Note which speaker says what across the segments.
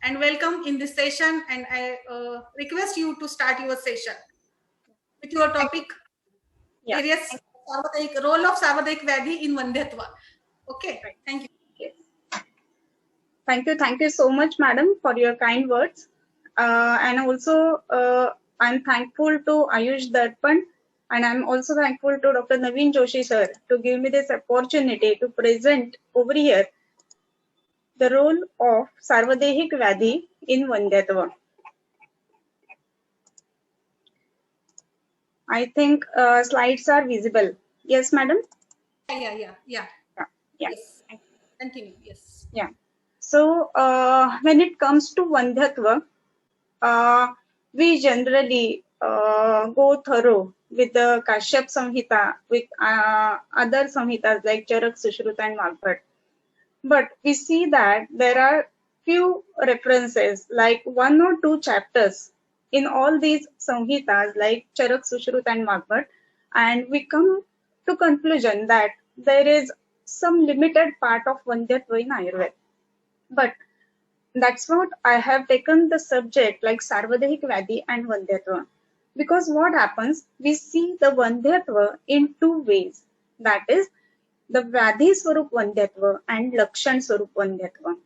Speaker 1: and welcome in this session. And I request you to start your session with your topic,
Speaker 2: Yeah.
Speaker 1: various role of sarvadehik vyadhi in Vandhyatva. Okay,
Speaker 2: Right.
Speaker 1: thank you.
Speaker 2: Yes. Thank you so much, madam, for your kind words. And also, I'm thankful to Ayush Darpan, and I'm also thankful to Dr. Naveen Joshi sir to give me this opportunity to present over here the role of sarvadehik vyadhi in Vandhyatva. I think slides are visible. Yes, madam?
Speaker 1: Yeah.
Speaker 2: Yeah.
Speaker 1: Yes, continue. Yes.
Speaker 2: Yeah. So, when it comes to Vandhyatva, we generally go thorough with the Kashyap Samhita, with other Samhitas like Charak, Sushruta and Maghat. But we see that there are few references, like 1 or 2 chapters in all these Samhitas like Charak, Sushruta and Maghat, and we come to conclusion that there is some limited part of Vandhyatva in Ayurveda. But that's what I have taken the subject like sarvadehik vyadhi and Vandhyatva. Because what happens, we see the Vandhyatva in 2 ways. That is the Vyadhi Swarup Vandhyatva and Lakshan Swarup Vandhyatva.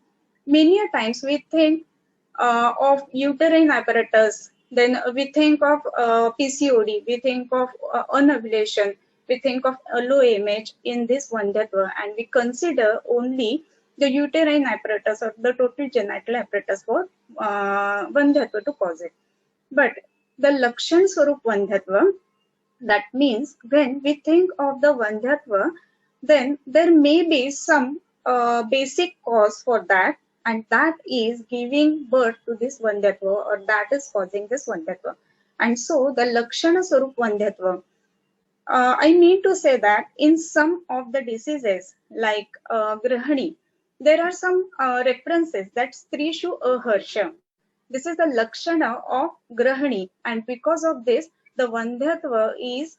Speaker 2: Many a times we think of uterine apparatus, then we think of PCOD, we think of anovulation, we think of a low image in this Vandhyatva, and we consider only the uterine apparatus or the total genital apparatus for Vandhyatva to cause it. But the Lakshan Swarup Vandhyatva, that means when we think of the Vandhyatva, then there may be some basic cause for that, and that is giving birth to this Vandhyatva, or that is causing this Vandhyatva. And so the Lakshana Swarup Vandhyatva, I mean to say that in some of the diseases like Grahani, there are some references that Strishu Aharsha. This is the Lakshana of Grahani, and because of this, the Vandhyatva is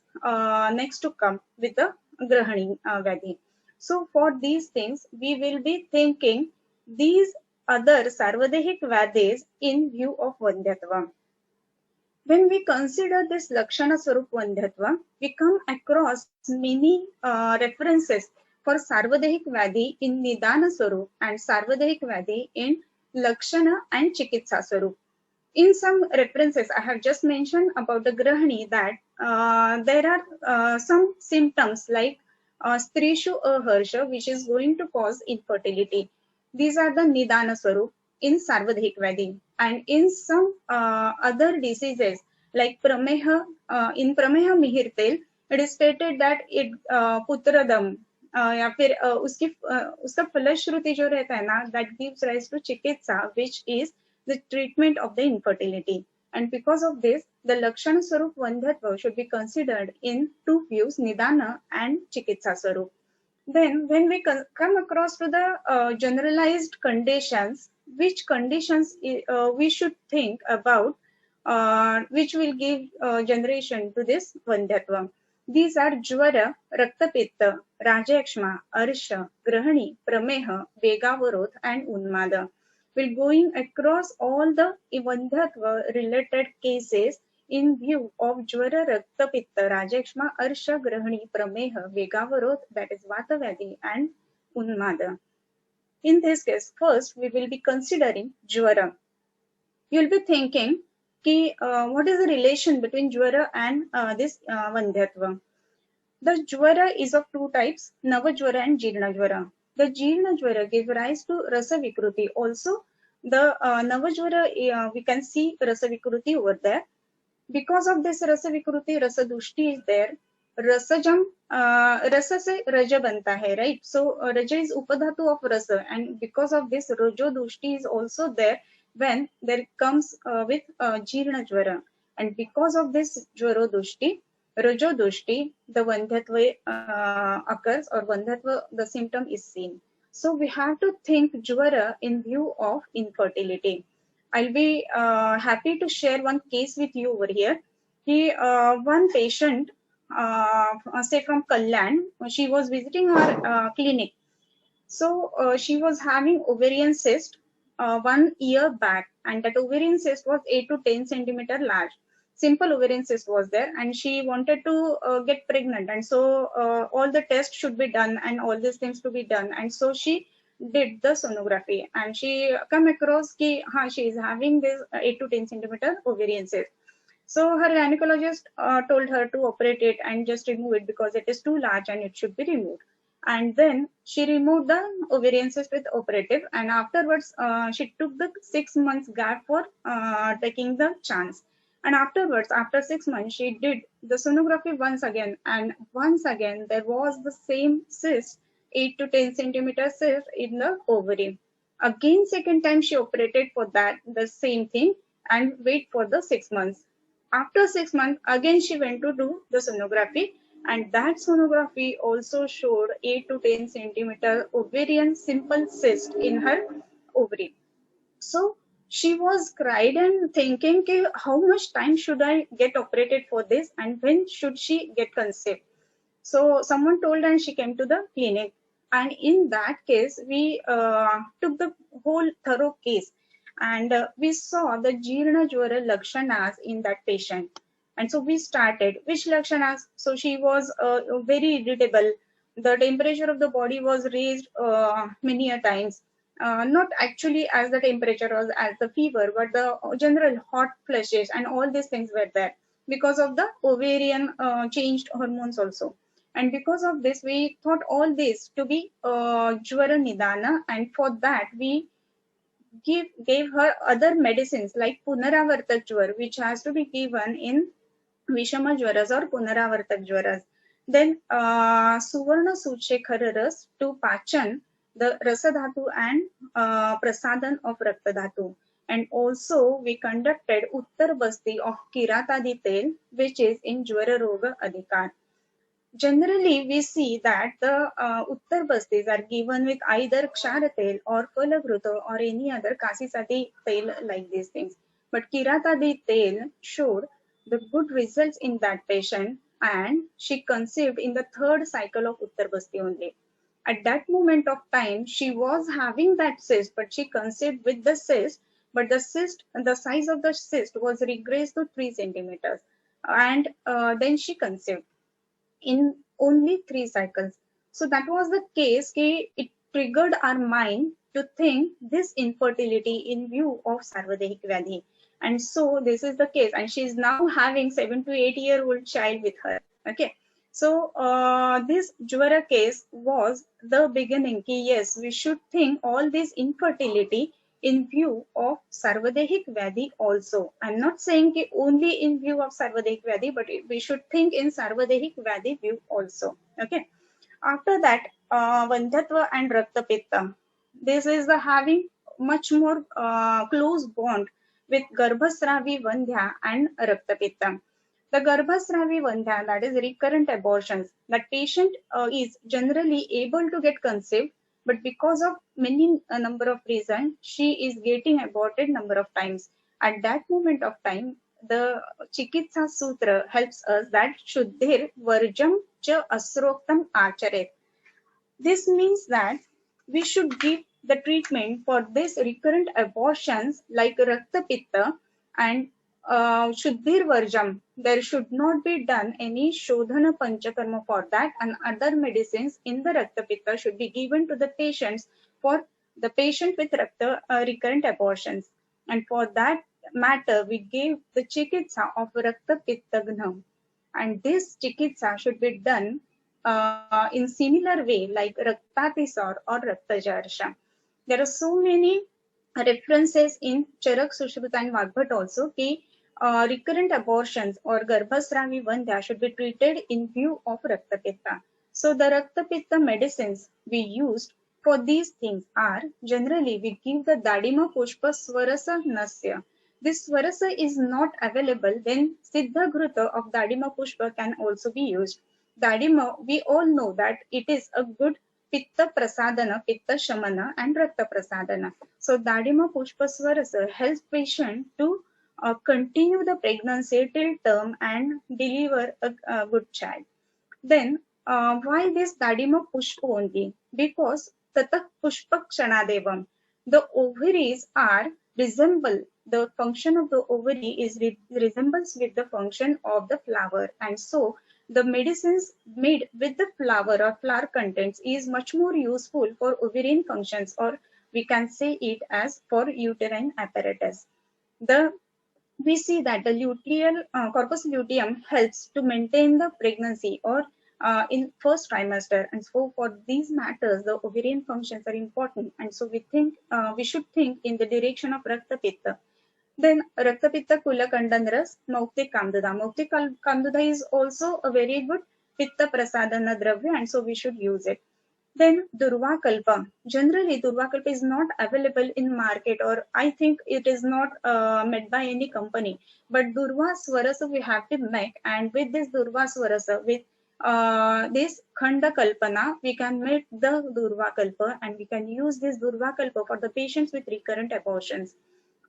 Speaker 2: next to come with the Grahani Vyadhi. So for these things, we will be thinking these other Sarvadehik Vyadhis in view of Vandhyatva. When we consider this Lakshana Swarup Vandhyatva, we come across many references for Sarvadehik Vyadhi in Nidana Swarup and Sarvadehik Vyadhi in Lakshana and Chikitsa Swarup. In some references, I have just mentioned about the Grahani that there are some symptoms like Strishu Aharsha, which is going to cause infertility. These are the Nidana Swarup in Sarvadehik Vyadhi. And in some other diseases like Prameha, in Prameha Mihirtel, it is stated that it Putradam या फिर उसका फलश्रुति जो रहता है ना, that gives rise to Chikitsa, which is the treatment of the infertility. And because of this, the Lakshana Swarup Vandhyatva should be considered in 2 views, Nidana and Chikitsa Swarup. Then when we come across to the generalized conditions, which conditions we should think about, which will give generation to this Vandhyatva. These are Jvara, Raktapitta, Rajakshma, Arsha, Grahani, Prameha, Vegavarot and Unmada. We're going across all the Vandhyatva related cases in view of Jvara, Rakta, Pitta, Rajakshma, Arsha, Grahani, Prameha, Vegavarot, that is Vata Vyadhi and Unmada. In this case, first we will be considering Jvara. You'll be thinking, what is the relation between Jvara and this Vandhyatva? The Jvara is of 2 types, Nava Jvara and Jeerna Jvara. The Jeerna Jvara gives rise to Rasa Vikruti. Also, the Nava Jvara, we can see Rasa Vikruti over there. Because of this Rasa Vikruti, Rasa Dushti is there. Rasajam, Rasa se Raja banta hai, right? So, Raja is Upadhatu of Rasa, and because of this, Rajo Dushti is also there when there comes with Jeerna Jvara. And because of this Jvaro Dushti, Rajo Dushti, the Vandhyatva occurs, or Vandhyatva, the symptom is seen. So we have to think Jvara in view of infertility. I'll be happy to share one case with you over here. One patient, say from Kalyan, she was visiting our clinic. So she was having ovarian cyst 1 year back, and that ovarian cyst was 8 to 10 centimeter large. Simple ovarian cyst was there, and she wanted to get pregnant, and so all the tests should be done and all these things to be done, and so she did the sonography, and she come across ki she is having this 8 to 10 centimeter ovarian cyst. So her gynecologist told her to operate it and just remove it because it is too large and it should be removed. And then she removed the ovarian cyst with operative, and afterwards she took the 6 months gap for taking the chance. And afterwards, after 6 months, she did the sonography once again, and once again there was the same cyst, 8 to 10 centimeter cyst in the ovary. Again, second time she operated for that, the same thing, and wait for the 6 months. After 6 months, again she went to do the sonography, and that sonography also showed 8 to 10 centimeter ovarian simple cyst in her ovary. So she was cried and thinking, how much time should I get operated for this, and when should she get conceived? So someone told, and she came to the clinic. And in that case, we took the whole thorough case, and we saw the Jirna Jwara Lakshanas in that patient. And so we started, which Lakshanas? So she was very irritable. The temperature of the body was raised many a times. Not actually as the temperature was as the fever, but the general hot flushes and all these things were there because of the ovarian changed hormones also. And because of this, we thought all this to be Jwara Nidana, and for that we gave her other medicines like Punaravartak Jwar, which has to be given in Vishama Jwaras or Punaravartak Jwaras. Then Suvarna Suchekhara Ras to Pachan, the Rasadhatu and Prasadan of Raktadhatu. And also we conducted Uttar Basti of Kiratadi Tel, which is in Jwara Roga Adhikar. Generally, we see that the Uttar Bastis are given with either Ksaratel or Falagruta or any other Kasisati tail like these things. But Kiratadi tail showed the good results in that patient, and she conceived in the third cycle of Uttar Basti only. At that moment of time, she was having that cyst, but she conceived with the cyst, but the cyst, the size of the cyst was regressed to 3 centimeters. And then she conceived in only 3 cycles. So that was the case. It triggered our mind to think this infertility in view of sarvadehik vyadhi. And so this is the case. And she is now having 7 to 8-year-old child with her. Okay. So this Jwara case was the beginning. Yes, we should think all this infertility in view of sarvadehik vyadhi also. I'm not saying only in view of sarvadehik vyadhi, but we should think in sarvadehik vyadhi view also. Okay. After that, Vandhyatva and Raktapitta. This is the having much more close bond with Garbhasravi Vandhya and Raktapitta. The Garbhasravi Vandhya, that is recurrent abortions, that patient is generally able to get conceived, but because of many number of reasons, she is getting aborted number of times. At that moment of time, the Chikitsa Sutra helps us that Shuddhir Varjam cha Asroktam Acharet. This means that we should give the treatment for this recurrent abortions like Rakta Pitta and Shuddhir Varjam. There should not be done any Shodhana Panchakarma for that, and other medicines in the Rakta Pitta should be given to the patients for the patient with recurrent abortions. And for that matter, we gave the Chikitsa of Rakta Pitta Gnam. And this Chikitsa should be done in similar way like Raktatisar or Raktajarsha. There are so many references in Charak, Sushruta and Vagbhat also ki recurrent abortions or Garbhasravi Vandhya should be treated in view of Raktapitta. So the Raktapitta medicines we used for these things are generally we give the Dadima Pushpa Swarasa Nasya. This Swarasa is not available, then Siddha Gruta of Dadima Pushpa can also be used. Dadima, we all know that it is a good Pitta Prasadana, Pitta Shamana and Rakta Prasadana. So Dadima Pushpa Swarasa helps patient to continue the pregnancy till term and deliver a good child. Then why this Dadima Pushpa only? Because Tata Pushpa Kshanadevam. The ovaries are resemble the function of the ovary is resembles with the function of the flower, and so the medicines made with the flower or flower contents is much more useful for ovarian functions, or we can say it as for uterine apparatus. The we see that the luteal corpus luteum helps to maintain the pregnancy or in first trimester, and so for these matters the ovarian functions are important, and so we should think in the direction of rakta pitta. Then rakta pitta kula kandanras mauktik kamduda. Mauktik kamduda is also a very good pitta prasadana dravya, and so we should use it. Then Durvakalpa. Generally, Durvakalpa is not available in market, or I think it is not made by any company. But Durva Swarasa we have to make, and with this Durva Swarasa, with this Khanda Kalpana, we can make the Durvakalpa, and we can use this Durvakalpa for the patients with recurrent abortions.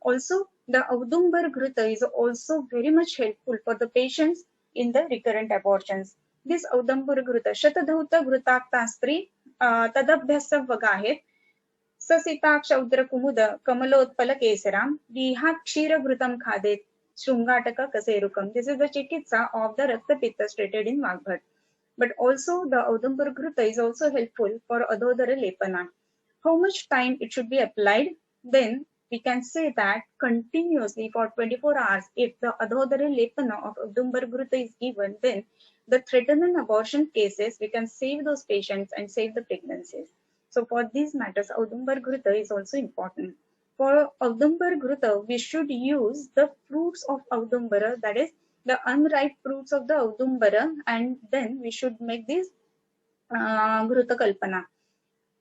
Speaker 2: Also, the Audumbar Ghrita is also very much helpful for the patients in the recurrent abortions. This Audumbar Ghrita, Shatadhuta Ghrutaktastra तदभ्यस्त वगाहेत ससिताक्षौद्र Kumud कमलोत्पल Kesaram विहात Kshir घृतम खादेत शृंगाटक कसेरुकम. This is the chikitsa of the Rakta Pitta stated in Vagbhat. But also the Audumbar Ghrita is also helpful for Adhodara Lepana. How much time it should be applied? Then we can say that continuously for 24 hours, if the Adhodara Lepana of Audumbar Ghrita is given, then the threatened abortion cases, we can save those patients and save the pregnancies. So for these matters, Audumbar Ghrita is also important. For Audumbar Ghrita, we should use the fruits of Audumbara, that is the unripe fruits of the Audumbara, and then we should make this Ghruta Kalpana.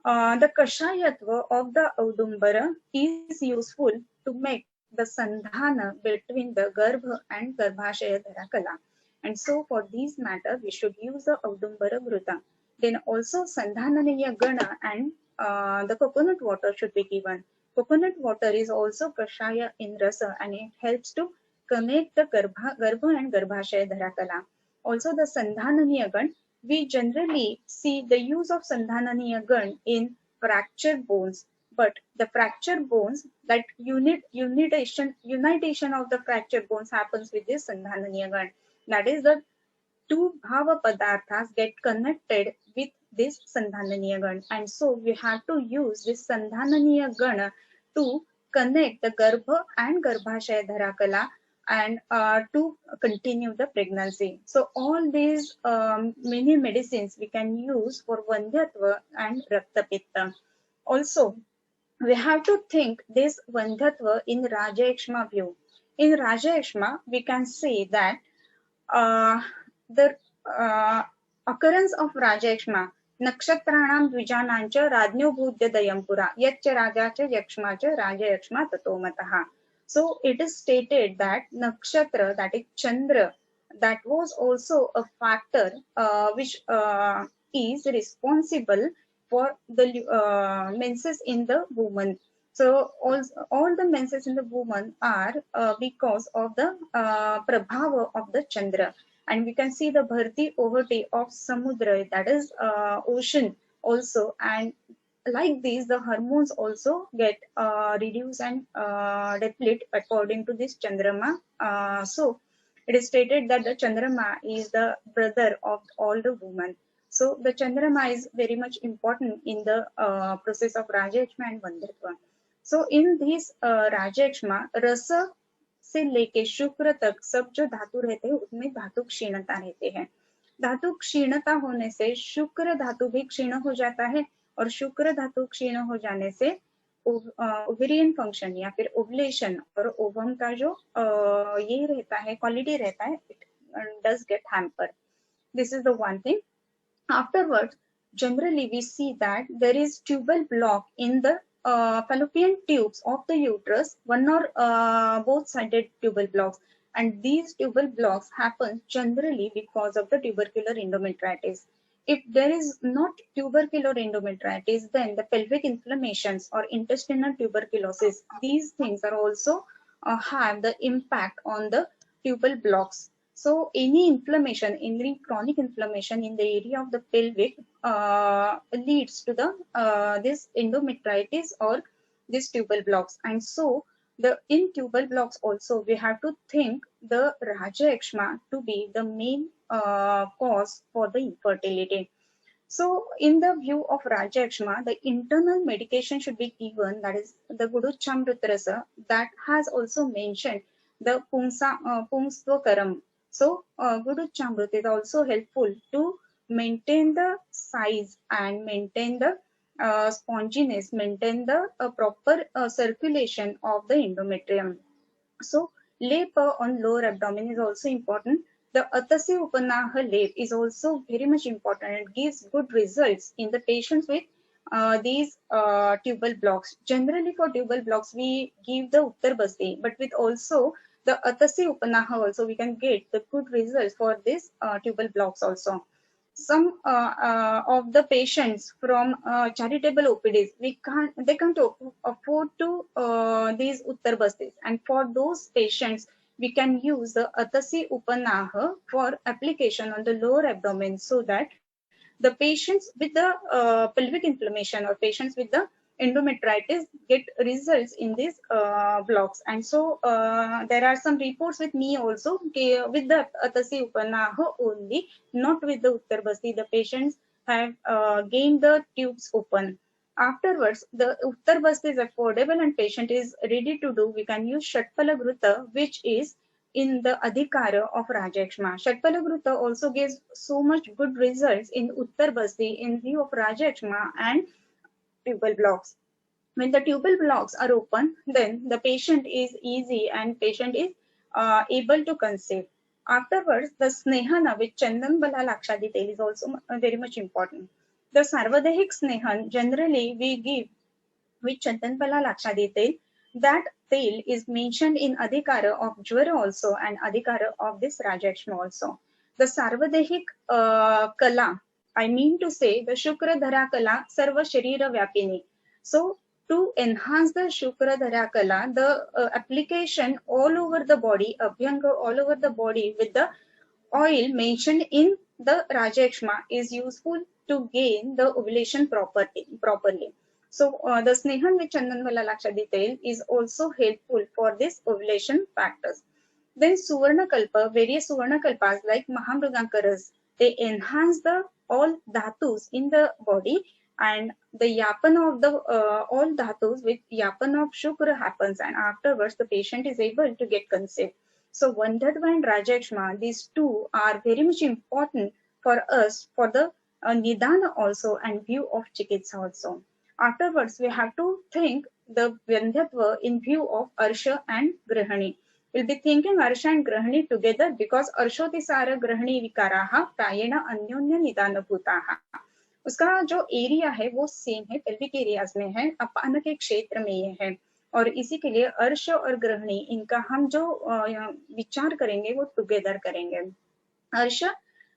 Speaker 2: The Kashayatva of the Audumbara is useful to make the Sandhana between the Garbha and Garbhashaya Dharakala. And so for these matter, we should use the Audumbara Ghruta. Then also Sandhananiya Gana and the coconut water should be given. Coconut water is also Kashaya in Rasa, and it helps to connect the Garbha and Garbhashaya Dharakala. Also the Sandhananiya Gana, we generally see the use of Sandhananiya Gana in fractured bones, but the fractured bones, that unitation of the fractured bones happens with this Sandhananiya Gana. That is, the two bhava padarthas get connected with this Sandhananiya Gana, and so we have to use this Sandhananiya Gana to connect the Garbha and Garbhashaya Dharakala and to continue the pregnancy. So all these many medicines we can use for Vandhyatva and Rakta Pitta. Also, we have to think this Vandhyatva in Rajayakshma view. In Rajayakshma, we can say that the occurrence of Rajayakshma नक्षत्राणां द्विजानांच राज्ञो भूद्य दयंपुरा यच्च राजाच यक्ष्माच राजयक्ष्मा ततोमतः. So it is stated that nakshatra, that is Chandra, that was also a factor which is responsible for the menses in the woman. So all the menses in the woman are because of the prabhava of the Chandra. And we can see the bharti ovati of samudra, that is ocean also, and like these the hormones also get reduced and deplete according to this Chandrama. So it is stated that the Chandrama is the brother of all the women. So the Chandrama is very much important in the process of Rajayakshma and Vandhyatva. So in this Rajayakshma, rasa से लेके शुक्र तक सब जो धातु रहते हैं उसमें धातु क्षीणता रहते हैं. धातु क्षीणता होने से शुक्र धातु भी क्षीण हो जाता है, और शुक्र धातु क्षीण हो जाने से ओवेरियन फंक्शन या फिर ओवुलेशन और ओवम का जो ये रहता है, क्वालिटी रहता है, it does get hamper. This is the one thing. Afterwards, generally we see that there is tubal block in the fallopian tubes of the uterus, one or both-sided tubal blocks, and these tubal blocks happen generally because of the tubercular endometritis. If there is not tubercular endometritis, then the pelvic inflammations or intestinal tuberculosis, these things are also have the impact on the tubal blocks. So any inflammation, any chronic inflammation in the area of the pelvic leads to the this endometritis or these tubal blocks. And so the in tubal blocks also we have to think the Raja to be the main cause for the infertility. So, in the view of Rajakshma, the internal medication should be given, that is the Guru Chamritrasa, that has also mentioned the Pungstwakaram. So, Guru Chamrit is also helpful to maintain the size and maintain the sponginess, maintain the proper circulation of the endometrium. So labor on lower abdomen is also important. The Atasi Upanaha lap is also very much important. It gives good results in the patients with these tubal blocks. Generally for tubal blocks, we give the Uttar Basti, but with also the Atasi Upanaha also, we can get the good results for these tubal blocks also. Some of the patients from charitable OPDs, they can't afford to these Uttar Bastis, and for those patients, we can use the Atasi Upanaha for application on the lower abdomen, so that the patients with the pelvic inflammation or patients with the endometritis get results in these blocks. And so there are some reports with me also with the Atasi Upanaha only, not with the Uttar Basti. The patients have gained the tubes open. Afterwards, the Uttar Basti is affordable and patient is ready to do. We can use Shatpalagruta, which is in the Adhikara of Rajakshma. Shatpalagruta also gives so much good results in Uttar Basti in view of Rajakshma and tubal blocks. When the tubal blocks are open, then the patient is easy and patient is able to conceive. Afterwards, the Snehana with Chandan Bala Lakshadi Tel is also very much important. The Sarvadehik Snehan generally we give with Chandanpala Lakshadi Tel. That Tel is mentioned in Adhikara of Jwara also and Adhikara of this Rajakshma also. The Sarvadehik Kala, I mean to say the Shukra Dhara Kala Sarva Sharira Vyapini. So to enhance the Shukra Dhara Kala, the application all over the body, Abhyanga all over the body with the oil mentioned in the Rajakshma is useful to gain the ovulation properly. So the Snehan with Chandanvala Lakshadi Tel is also helpful for this ovulation factors. Then Suvarna Kalpa, various Suvarna Kalpas like Mahamrugankaras, they enhance the all dhatus in the body, and the yapana of the all dhatus with yapana of Shukra happens, and afterwards the patient is able to get conceived. So Vandhyatva and Rajakshma, these two are very much important for us for the Nidana also and view of Chikitsa also. Afterwards, we have to think the Vyandhatva in view of Arsha and Grahani. We'll be thinking Arsha and Grahani together because Arshotisara Grahani Vikaraha Prayena Anyonya Nidana Bhutaha. उसका जो area है वो same है, pelvic areas में है, अपान के क्षेत्र में ये है, और इसी के लिए अर्श और ग्रहणी इनका हम जो विचार करेंगे वो टुगेदर करेंगे. अर्श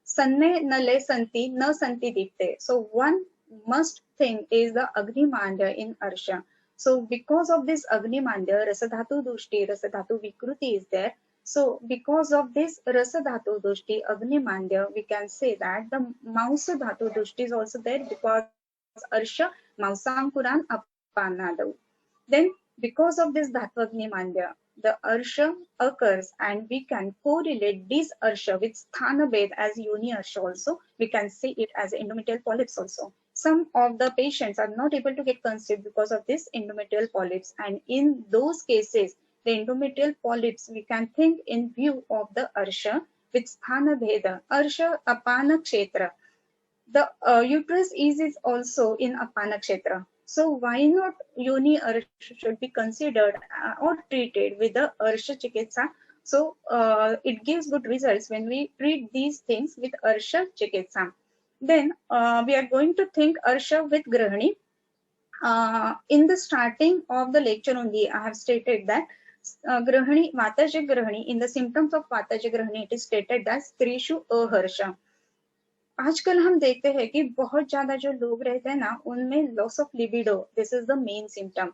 Speaker 2: सन्ने न ले संति न संति दीप्ते. So one must think is the Agni Mandya in Arsha. So because of this Agni Mandya, Rasadhatu Dushti, Rasadhatu Vikruti is there. So because of this Rasadhatu Dushti, Agni Mandya, we can say that the Mausa Dhatu Dushti is also there because Arsha, Mausankuran, Apanadau. Then because of this Dhatu Agni Mandya, the Arsha occurs and we can correlate this Arsha with Sthana Bhed as Yoni Arsha also. We can say it as endometrial polyps also. Some of the patients are not able to get conceived because of this endometrial polyps, and in those cases, the endometrial polyps we can think in view of the Arsha with Sthana Bheda. Arsha Apana Kshetra. The uterus is also in Apana Kshetra. So why not Yoni Arsha should be considered or treated with the Arsha Chikitsa? So it gives good results when we treat these things with Arsha Chikitsa. Then we are going to think Arsha with Grahani. In the starting of the lecture only, I have stated that Grahani, Vataja Grahani, in the symptoms of Vataja Grahani, it is stated that Strishu Aharsha. आजकल हम देखते हैं कि बहुत ज्यादा जो लोग रहते हैं ना उनमें loss of libido, this is the main symptom.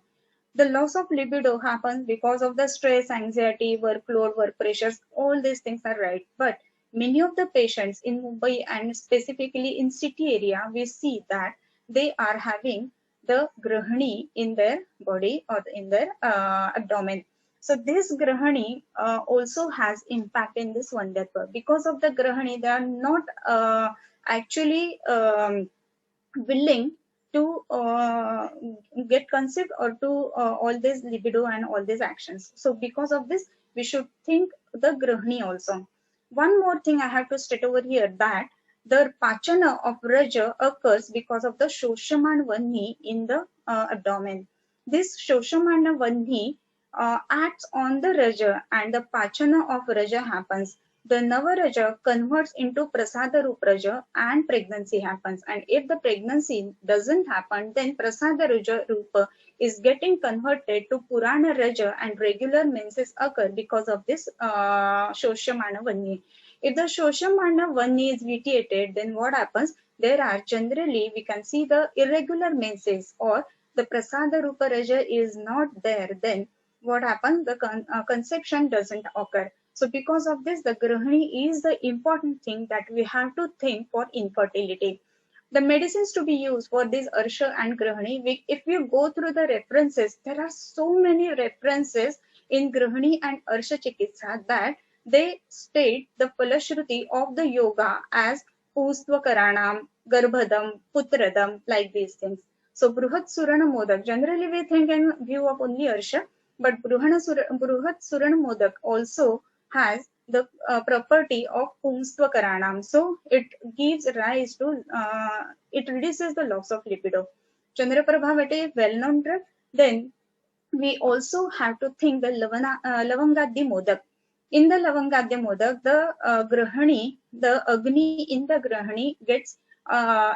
Speaker 2: The loss of libido happens because of the stress, anxiety, workload, work pressures. All these things are right. But many of the patients in Mumbai and specifically in city area, we see that they are having the grahani in their body or in their abdomen. So this grahani also has impact in this Vandhyatva. Because of the grahani, they are not actually willing to get conceived or to all this libido and all these actions. So because of this, we should think the grahani also. One more thing I have to state over here, that the pachana of raja occurs because of the shoshaman vanni in the abdomen. This shoshaman vanni acts on the raja, and the pachana of raja happens. The Navaraja converts into Prasada Rup Raja and pregnancy happens. And if the pregnancy doesn't happen, then Prasada Raja Rupa is getting converted to Purana Raja and regular menses occur because of this Shoshamana Vanni. If the Shoshamana Vanni is vitiated, then what happens? There are generally, we can see the irregular menses, or the Prasada Rupa Raja is not there, then what happens? The conception doesn't occur. So because of this, the grahani is the important thing that we have to think for infertility. The medicines to be used for this arsha and grahani, if you go through the references, there are so many references in grahani and arsha chikitsa that they state the falashruti of the yoga as pustva karanam, garbhadam, putradam, like these things. So bruhat surana modak, generally we think in view of only arsha, but bruhat surana modak also has the property of pumstva karanam. So it gives rise to, it reduces the loss of libido. Chandraprabha, well-known drug. Then we also have to think the lavangaddi modak. In the lavangaddi modak, the grahani, the agni in the grahani gets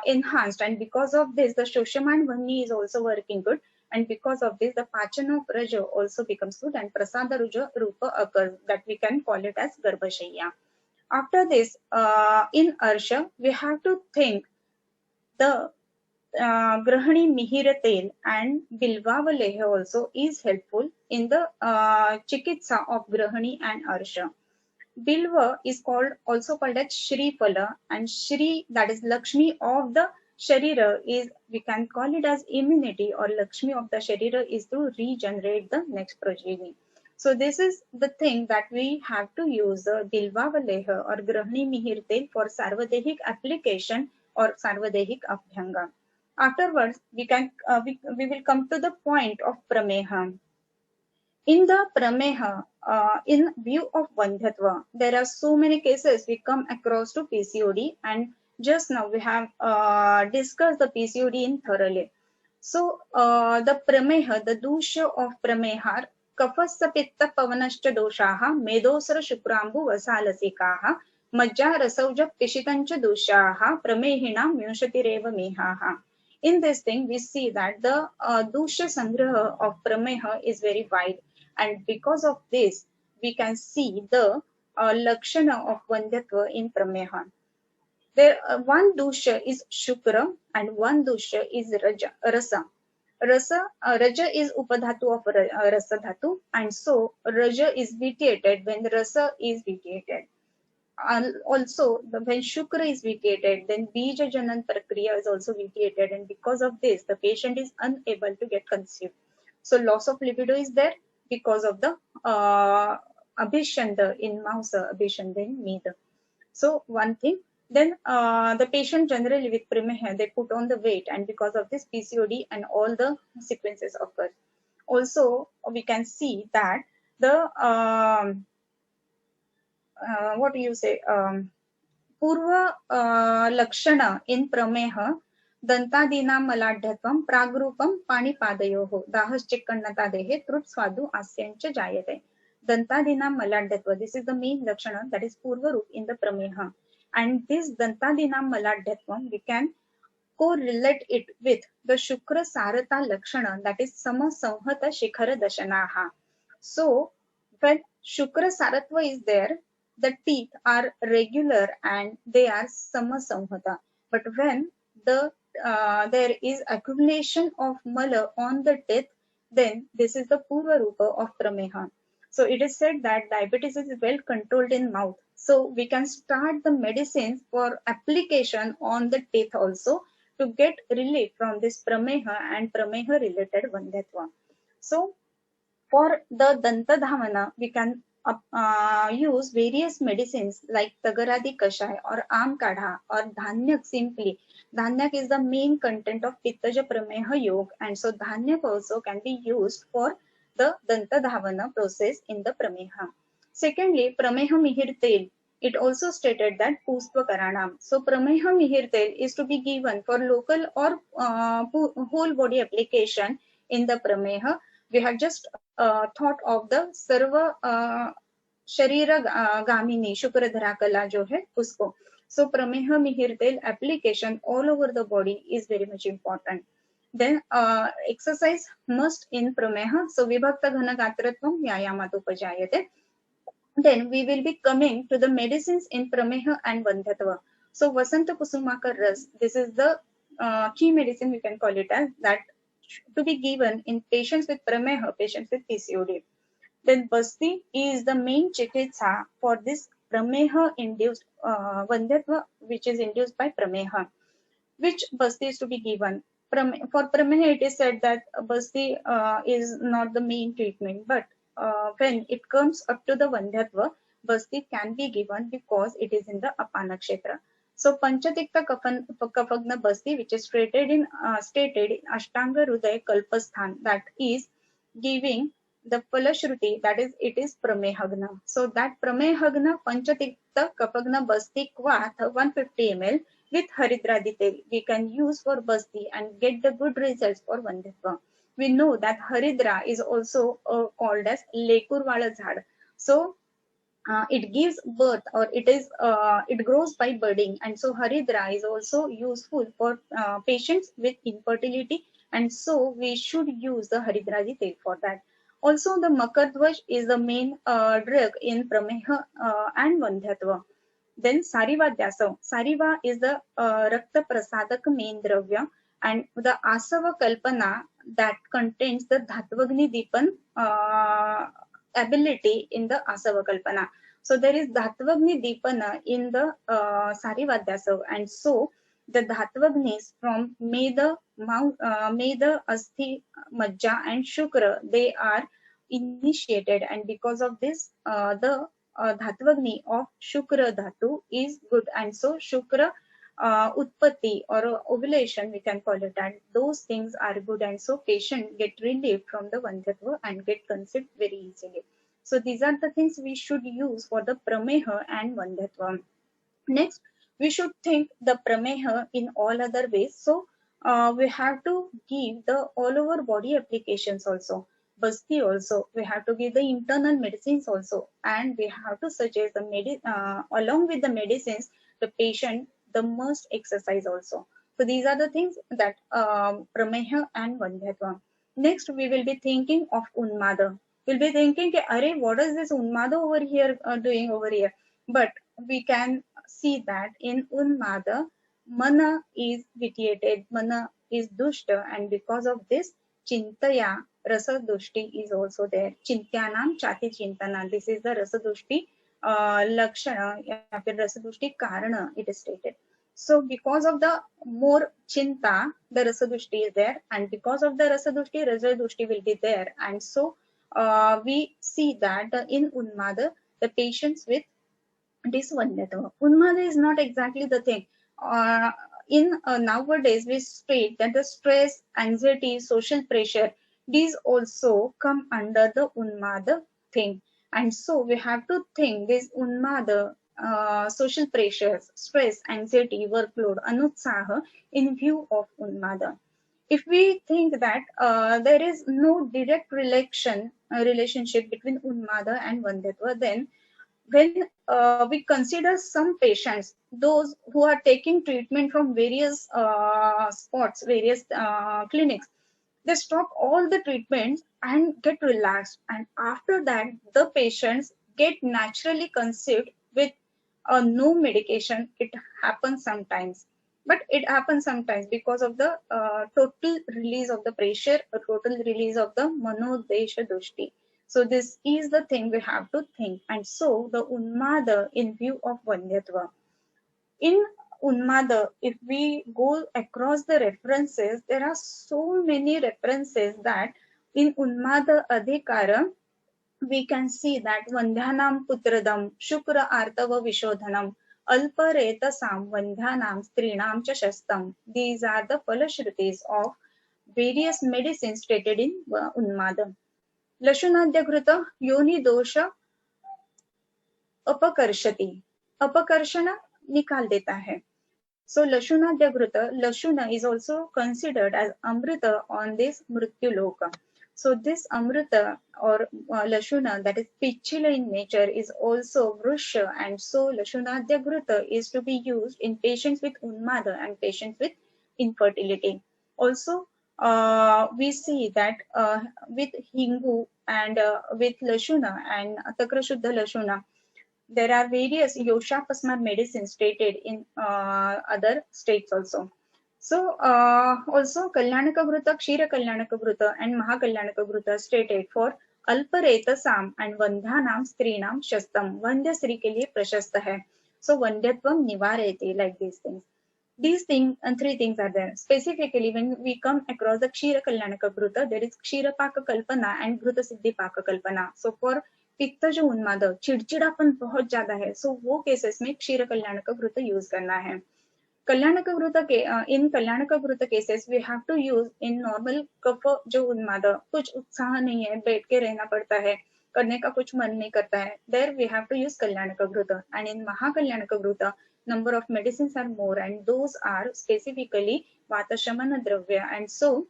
Speaker 2: enhanced, and because of this, the shoshaman vanni is also working good. And because of this, the pachana of raja also becomes good, and prasada ruja rupa occurs, that we can call it as garbhashaya. After this, in arsha, we have to think the grahani mihira tel and bilvavaleha also is helpful in the chikitsa of grahani and arsha. Bilva is also called as Shri Phala, and Shri, that is Lakshmi of the Sharira, is, we can call it as immunity, or Lakshmi of the Sharira is to regenerate the next progeny. So this is the thing that we have to use the Bilva Valeha or Grahani Mihir Tel for sarvadehik application or sarvadehik abhyanga. Afterwards, we will come to the point of prameha. In the prameha, in view of Vandhyatva, there are so many cases we come across to PCOD, and just now we have discussed the PCOD in thoroughly. So the prameha, the dusha of prameha, kafassa pitta pavanascha doshaha, medosara shukrambu vasalasikaha, majja rasauja pishitancha doshaha, pramehinam vinshatireva mehaha. In this thing, we see that the dusha sangraha of prameha is very wide. And because of this, we can see the lakshana of Vandhyatva in prameha. There, one dusha is shukra and one dusha is rasa. Raja is upadhatu of rasa dhatu, and so raja is vitiated when rasa is vitiated. Also, when shukra is vitiated, then bija janan prakriya is also vitiated, and because of this, the patient is unable to get conceived. So loss of libido is there because of the abhishanda in mausa, abhishanda in mead. So one thing. Then the patient generally with prameha, they put on the weight, and because of this PCOD and all the sequences occur. Also, we can see that the what do you say, purva lakshana in prameha, dantadinam maladhyatvam pragrupam panipadayoho dahaschikkannata dehe trut swadu asyancha jayate. Dantadinam maladhyatva, this is the main lakshana, that is purva rup in the prameha. And this dantadinam maladhyatvam, we can correlate it with the shukra sarata lakshana, that is sama samhata shikhara dashanaha. So when shukra saratva is there, the teeth are regular and they are sama samhata. But when the there is accumulation of mala on the teeth, then this is the purva rupa of prameha. So it is said that diabetes is well controlled in mouth. So we can start the medicines for application on the teeth also, to get relief from this prameha and prameha related Vandhyatva. So for the Dantadhavana, we can use various medicines like Tagaradi Kashai or Am Kadha or Dhanyak simply. Dhanyak is the main content of Pittaja Prameha Yoga, and so Dhanyak also can be used for the Dantadhavana process in the Prameha. Secondly, Prameha Mihir Tel. It also stated that Pushpa Karanam. So Prameha Mihir Tel is to be given for local or whole body application in the Prameha. We have just thought of the सर्व शरीर गामिनी शुक्रधरा कला जो है उसको. So prameha mihir tel application all over the body is very much important. Then exercise must in prameha. So vibhakta ghana gatratvam vyayamato upajayate. Then we will be coming to the medicines in prameha and vandhyatva. So vasanta kusumakar ras, this is the key medicine, we can call it as that, to be given in patients with prameha, patients with PCOD. Then basti is the main chikitsa for this prameha induced vandhyatva, which is induced by prameha. Which basti is to be given? For prameha, it is said that basti is not the main treatment, but when it comes up to the vandhyatva, basti can be given because it is in the apana kshetra. So panchatikta kafagna basti, which is stated in Ashtanga Hruday Kalpasthan, that is giving the Falashruti, that is, it is Pramehagna. So that Pramehagna Panchatikta Kapagna Basti Kvath 150 ml with Haridradi tel we can use for Basti and get the good results for Vandhyatva. We know that Haridra is also called as Lekurwala Zhad. So it gives birth, or it grows by budding, and so Haridra is also useful for patients with infertility, and so we should use the Haridradi tel for that. Also, the Makardhwaj is the main drug in Prameha and Vandhyatva. Then Sarivadhyasa. Sariva is the Rakta Prasadak main dravya, and the Asava Kalpana that contains the Dhatvagni Dipan ability in the Asava Kalpana. So there is Dhatvagni Dipana in the Sarivadhyasa, and so the Dhatvagnis from Meda, Asthi, Majja and Shukra, they are initiated, and because of this the Dhatvagni of Shukra Dhatu is good, and so Shukra Utpatti or ovulation, we can call it, and those things are good, and so patient get relief from the Vandhyatva and get conceived very easily. So these are the things we should use for the Prameha and Vandhyatva. Next, we should think the Prameha in all other ways. So we have to give the all over body applications also. Basti also, we have to give the internal medicines also, and we have to suggest the along with the medicines, the patient the must exercise also. So these are the things that Prameha and Vandhyatva. Next, we will be thinking of Unmada. We'll be thinking, Arey, what is this Unmada over here doing over here? But we can see that in Unmada, Mana is vitiated, Mana is dushta, and because of this, Chintaya, Rasa Dushti is also there. Chintyanam Chati Chintana. This is the Rasa Dushti Lakshana, ya fir Rasa Dushti Karana, it is stated. So because of the more Chinta, the Rasa Dushti is there, and because of the Rasa Dushti will be there, and so we see that in Unmada, the patients with this Vandhyatva. Unmada is not exactly the thing. In nowadays, we state that the stress, anxiety, social pressure, these also come under the Unmada thing. And so we have to think this Unmada, social pressures, stress, anxiety, workload, anutsaha in view of Unmada. If we think that there is no direct relationship between Unmada and Vandhyatva, then when we consider some patients, those who are taking treatment from various spots, various clinics, they stop all the treatments and get relaxed. And after that, the patients get naturally conceived with no medication. It happens sometimes. But it happens sometimes because of the total release of the pressure, or total release of the manodesha dushti. So this is the thing we have to think. And so the Unmada in view of Vandhyatva. In Unmada, if we go across the references, there are so many references that in Unmada Adhikara, we can see that Vandhyanam Putradam, Shukra Artava Vishodhanam, Alparetasam, Vandhyanam, Strinam cha Shastam. These are the Falashrutis of various medicines stated in Unmada. Lashunadyaghruta, Yoni Dosha, अपकर्षति, अपकर्षण निकाल देता है. So Lashunadyagruta, Lashuna is also considered as Amrita on this Mrityu Loka. So this Amrita or Lashuna, that is pitchila in nature, is also Vrusha, and so Lashunadyaghruta is to be used in patients with Unmada and patients with infertility. Also, we see that with Hingu and with Lashuna and Takrashuddha Lashuna, there are various Yoshapasma medicines stated in other states also. So also Kalyanaka Vruta, Kshira Kalyanaka Vruta and Mahakalyanaka Vruta stated for Alpareta Sam and Vandhanam Strinam Shastam. Vandhya Sri ke liye prashasta hai. So Vandhyatvam Nivarete, like these things. These things and three things are there. Specifically, when we come across the Kshira Kalyanaka Vruta, there is Kshira Paka Kalpana and Vruta Siddhi Paka Kalpana. So for पित्त जो उन्माद चिड़चिड़ापन बहुत ज्यादा है, सो वो cases में क्षीर कल्याणक व्रत यूज करना है. कल्याणक व्रत के इन Kalyanaka ghrita cases we have to use in normal kapha जो उन्माद, कुछ उत्साह नहीं है, बैठ के रहना पड़ता है, करने का कुछ मन नहीं करता है, there we have to use Kalyanaka vrata. And in महाकल्याणक व्रत number of medicines are more, and those are specifically vata shamana dravya, and so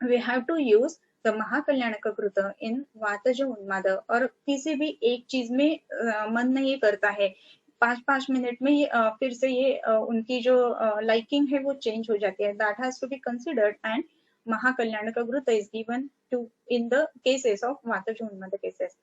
Speaker 2: we have to use the Mahakalyanaka ghrita in वातज उन्माद. और किसी भी एक चीज में मन नहीं करता है, 5-5 मिनट में फिर से ये उनकी जो लाइकिंग है वो चेंज हो जाती है. That has to be considered, and Mahakalyanaka ghrita is given to in the cases of vataja unmada cases.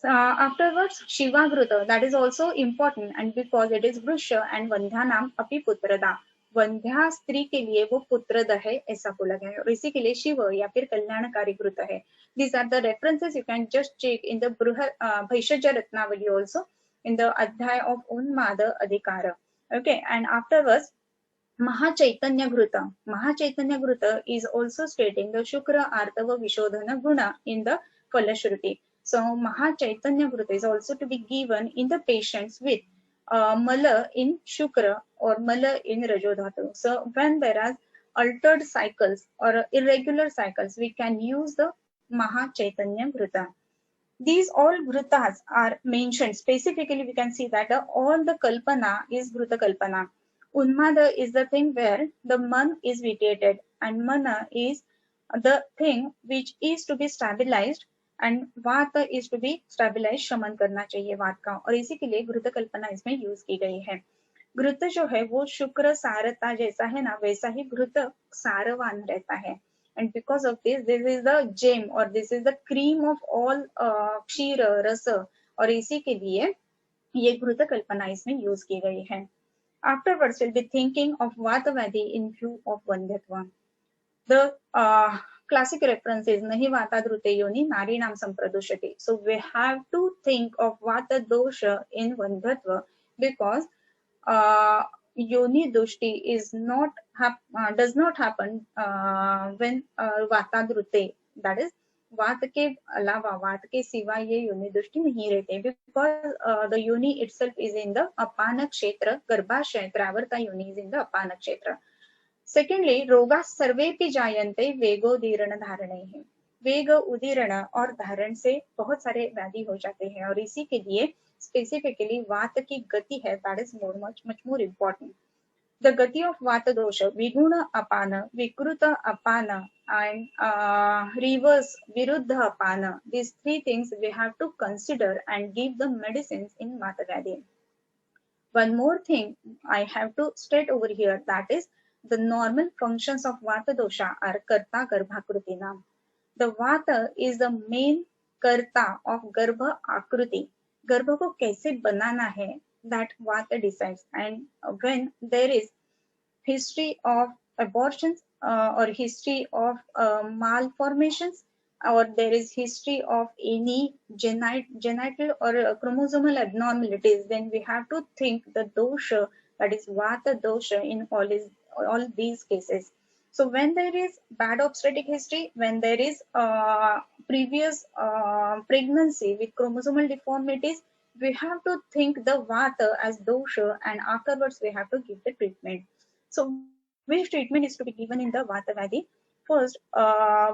Speaker 2: Afterwards, Shivagrutha, that is also important, and because it is Vrusha and Vandhyanam api putrada. वंध्या स्त्री के लिए वो पुत्रद है ऐसा बोला गया है, और इसी के लिए शिव या फिर कल्याणकारी कृत है. These are the references, you can just check in the Bhaishajya Ratnavali also in the adhyaya of unmada adhikara. Okay, and afterwards महाचैतन्य घृत. महाचैतन्य घृत is also stating the shukra artava vishodhana guna in the falashruti. So Mahachaitanya Vrita is also to be given in the patients with Mala in Shukra or Mala in Rajodhatu. So when there are altered cycles or irregular cycles, we can use the Mahachaitanya Vrita. These all Vritas are mentioned. Specifically, we can see that all the Kalpana is Vrita Kalpana. Unmada is the thing where the man is vitiated, and Mana is the thing which is to be stabilized, and वात is to be stabilise, शमन करना चाहिए वात का, और इसी के लिए घृत कल्पना इसमें यूज की गई है. घृत जो है वो शुक्र सारता जैसा है ना, वैसा ही घृत सारवान रहता है. And because of this is the gem और this is the cream of all kshira rasa, और इसी के लिए ये घृत कल्पना इसमें यूज की गई है. Afterwards will be thinking of vata vyadhi in view of vandhyatva. The classic reference is nahi vata drute yoni narinam sampradushati. So we have to think of vata dosha in Vandhyatva, because yoni dushti is not does not happen when vata drute, that is वात के अलावा, वात के सिवा ये योनि दृष्टि नहीं रहते, because the yoni itself is in the अपान क्षेत्र, गर्भाशय त्रावर्ता योनि is in the अपान क्षेत्र. सेकेंडली रोगा सर्वेपि जायन्ते वेगोदीर्ण धारणैः. वेग, उदीर्ण और धारण से बहुत सारे व्याधि हो जाते हैं, और इसी के लिए स्पेसिफिकली वात की गति है, that is much more important. The गति ऑफ वात दोष, विगुण अपान, विकृत अपान एंड रिवर्स विरुद्ध अपान. these three things we have to consider and give the medicines in vata vyadhi. One more thing I have to state over here, that is the normal functions of vata dosha are karta garbhakrutina. The vata is the main karta of garbha akruti. गर्भ को कैसे बनाना है, that vata decides. And when there is history of abortions or history of malformations, or there is history of any genital or chromosomal abnormalities, then we have to think the dosha that is vata dosha in all these cases. So when there is bad obstetric history, when there is previous pregnancy with chromosomal deformities, we have to think the vata as dosha, and afterwards we have to give the treatment. So which treatment is to be given in the vata vyadhi? First,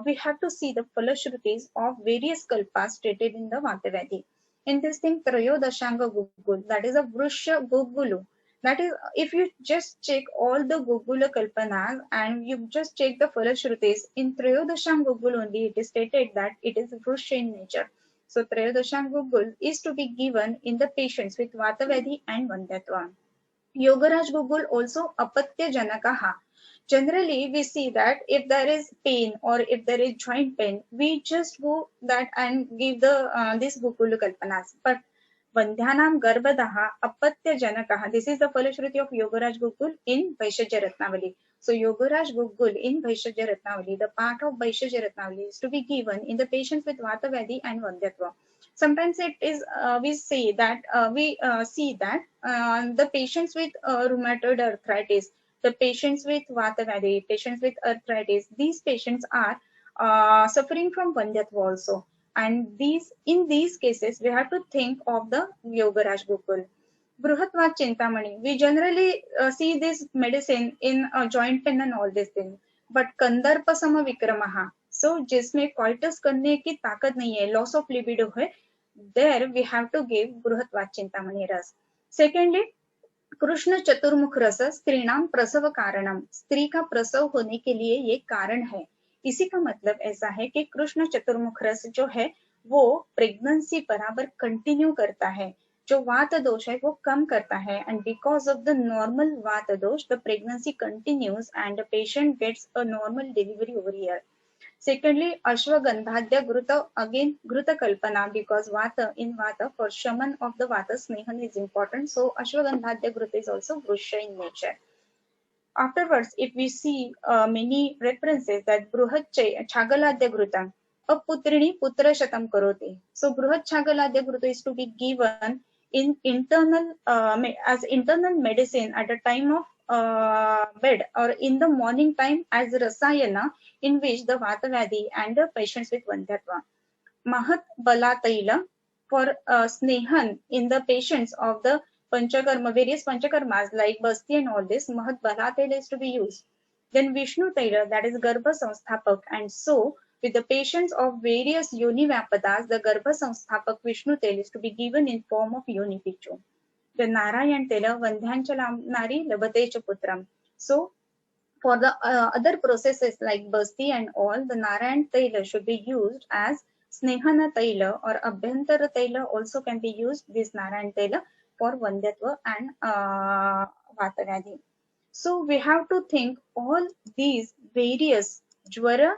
Speaker 2: we have to see the falashrutis of various kalpas stated in the vata vyadhi. In this thing, trayodashanga gugul, that is a vrusha gugulu. That is, if you just check all the gugula kalpanas and you just check the falashrutis, in trayodashang gugul only it is stated that it is vrusha in nature. So trayodashang gugul is to be given in the patients with vata vyadhi and vandhyatva. Yogaraj Gugul also apatya janakaha. Generally, we see that if there is pain or if there is joint pain, we just go that and give the this Gugulu Kalpanas. But Vandhyanam Garbadaha apatya janakaha. This is the Falashruti of Yogaraj Gugul in Vaishajya Ratnavali. So Yogaraj Gugul in Vaishajya Ratnavali, the part of Vaishajya Ratnavali is to be given in the patients with Vata Vyadhi and Vandhyatva. Sometimes it is we see that the patients with rheumatoid arthritis, the patients with vata vyadhi, patients with arthritis, these patients are suffering from Vandhyatva also, and in these cases we have to think of the Yogaraj Gokul. Bruhatvat Chintamani, we generally see this medicine in joint pain and all these things, but Kandarpasama Vikramaha, so जिसमें coitus करने की ताकत नहीं है, loss of libido है, there we have to give Bruhatvat Chintamani ras. Secondly, Krishna चतुर्मुख रस स्त्रीणाम प्रसव कारणम, स्त्री का प्रसव होने के लिए ये कारण है. इसी का मतलब ऐसा है कि कृष्ण चतुर्मुख रस जो है वो प्रेगनेंसी बराबर कंटिन्यू करता है, जो वात दोष है वो कम करता है, and because of the normal vata dosha the pregnancy continues and the patient gets a normal delivery over here. Secondly, Ashwagandhadya Gruta, again Gruta Kalpana, because Vata in Vata for shaman of the Vata Snehan is important. So Ashwagandhadya Gruta is also Vrusha in nature. Afterwards, if we see many references that Bruhat Chagaladya Gruta, Aputrini Putra Shatam Karoti. So Bruhat Chagaladya Gruta is to be given in internal as internal medicine at a time of bed or in the morning time as rasayana, in which the vata vyadhi and the patients with vandhyatva. Mahat bala taila for snehan in the patients of the panchakarma, various panchakarmas like basti and all this, mahat bala taila is to be used. Then Vishnu taila, that is garbha samsthapak, and so with the patients of various yoni vyapadas, the garbha samsthapak Vishnu tail is to be given in form of yoni pichu. The Narayan Tela Vandhyanchalam Nari Labatecha Putram. So for the other processes like Basti and all, the Narayan Taila should be used as Snehana Taila or Abhyantara Taila also can be used, this Narayan Taila, for Vandhyatva and Vata Vyadhi. So we have to think all these various Jwara,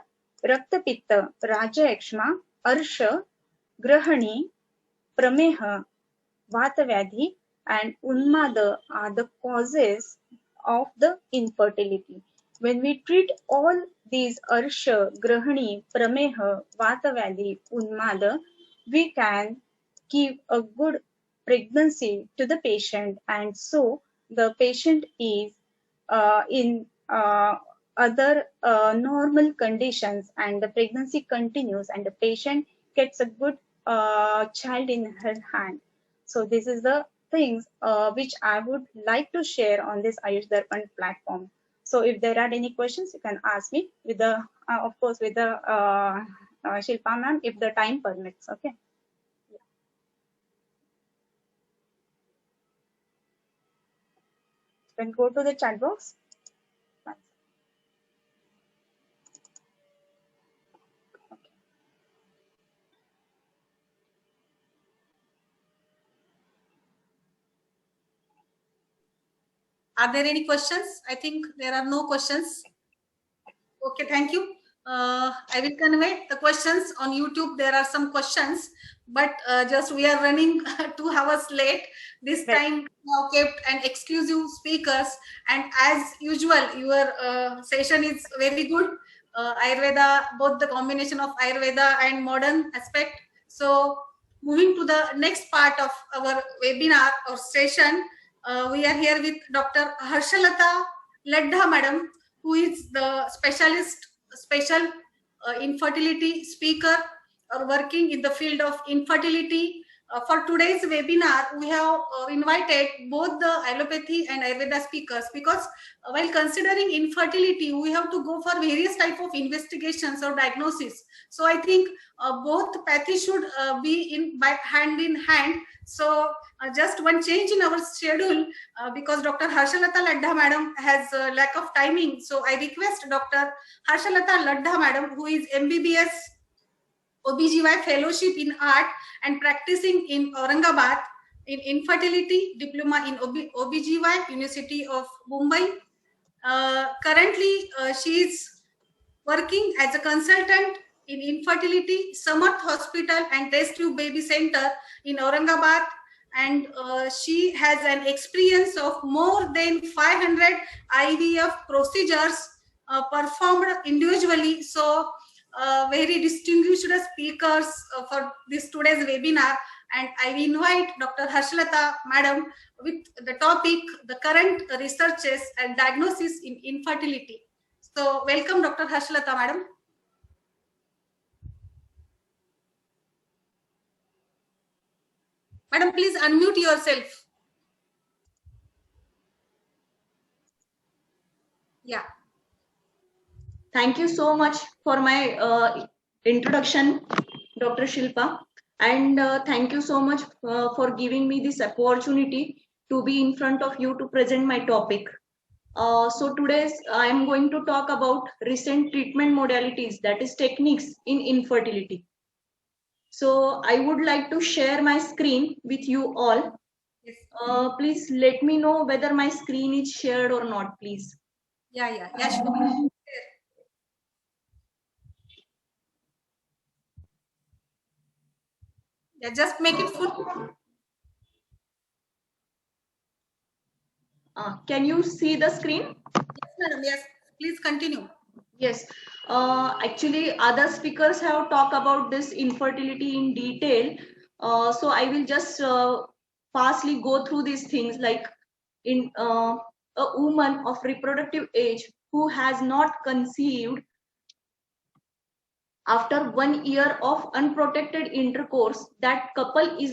Speaker 2: Rakta Pitta, Raja Ekshma, Arsha, Grahani, Prameha, Vata Vyadhi and Unmada are the causes of the infertility. When we treat all these Arsha, Grahani, Prameha, Vata Vyadhi, Unmada, we can give a good pregnancy to the patient, and so the patient is in other normal conditions and the pregnancy continues and the patient gets a good child in her hand. So this is the things which I would like to share on this Ayush Darpan platform. So if there are any questions, you can ask me with the, of course, with the Shilpa ma'am, if the time permits. Okay. You can go to the chat box.
Speaker 1: Are there any questions? I think there are no questions. Okay, thank you. I will convey the questions on YouTube. There are some questions, but just we are running 2 hours late. This time now kept an exclusive speakers, and as usual, your session is very good. Ayurveda, both the combination of Ayurveda and modern aspect. So moving to the next part of our webinar or session, We are here with Dr. Harshalata Ladha Madam, who is the special infertility speaker or working in the field of infertility. For today's webinar, we have invited both the allopathy and Ayurveda speakers because while considering infertility, we have to go for various type of investigations or diagnosis. So I think both pathy should be hand in hand. So just one change in our schedule because Dr. Harshalata Ladha Madam has lack of timing. So I request Dr. Harshalata Ladha Madam, who is MBBS OBGY Fellowship in Art and practicing in Aurangabad, in Infertility, Diploma in OBGY, University of Mumbai. Currently, she is working as a consultant in Infertility, Samarth Hospital and Test Tube Baby Center in Aurangabad. And she has an experience of more than 500 IVF procedures performed individually. So, very distinguished speakers for this today's webinar. And I invite Dr. Harshalata Madam with the topic, the current researches and diagnosis in infertility. So, welcome Dr. Harshalata Madam. Madam, please unmute yourself. Yeah.
Speaker 3: Thank you so much for my introduction, Dr. Shilpa. And thank you so much for giving me this opportunity to be in front of you to present my topic. So today I am going to talk about recent treatment modalities, that is techniques in infertility. So I would like to share my screen with you all.
Speaker 1: Yes.
Speaker 3: Please let me know whether my screen is shared or not, please.
Speaker 1: Yeah, sure. Yeah, just make it full.
Speaker 3: Can you see the screen?
Speaker 1: Yes, madam. Yes, please continue.
Speaker 3: Yes, actually other speakers have talked about this infertility in detail. So I will just fastly go through these things, like in a woman of reproductive age who has not conceived after 1 year of unprotected intercourse, that couple is